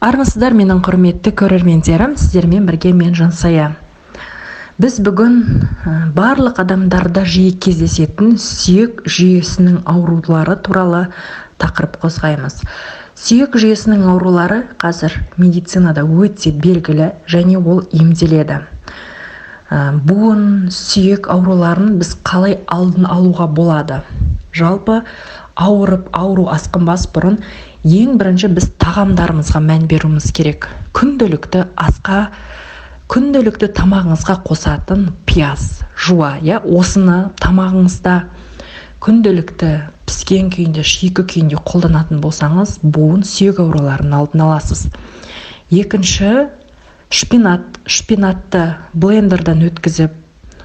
Армысыздар менің құрметті көрермендерім, сіздермен бірге мен Жансая. Біз бүгін барлық адамдарда жиі кездесетін сүйек жүйесінің аурулары туралы тақырып қозғаймыз. Сүйек жүйесінің аурулары қазір медицинада өте белгілі және ол емделеді. Буын, сүйек ауруларын біз қалай алдын алуға болады? Жалпы ауру асқынбас бұрын ең бірінші біз тағамдарымызға мән беруіміз керек. Күнделікті тамағыңызға қосатын пияз, жуа, осыны тамағыңызда күнделікті піскен күйінде, шикі күйінде қолданатын болсаңыз, буын, сүйек ауруларын алдын аласыз. Екінші, шпинатты блендерден өткізіп,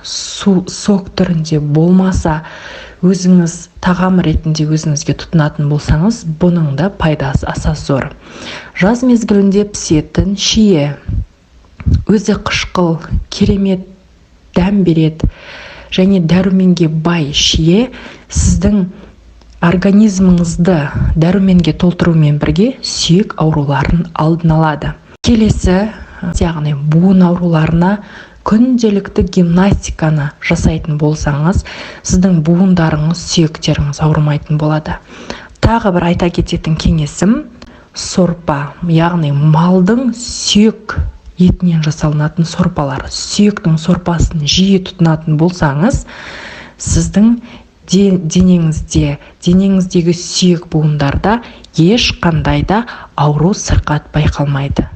сок түрінде болмаса, өзіңіз тағам ретінде өзіңізге тұтынатын болсаңыз, бұның да пайдасы аса зор. Жаз мезгілінде пісетін шие, өзі қышқыл, керемет дәм береді және дәруменге бай шие сіздің организміңізді дәруменге толтырумен бірге сүйек ауруларын алдын алады. Келесі, яғни буын ауруларына күнделікті гимнастиканы жасайтын болсаңыз, сіздің буындарыңыз, сүйектеріңіз ауырмайтын болады. Тағы бір айта кететін кеңесім, сорпа, яғни малдың сүйек етінен жасалынатын сорпалар. Сүйектің сорпасын жиі тұтынатын болсаңыз, сіздің денеңіздегі сүйек буындарда ешқандай да ауру сырқат байқалмайды.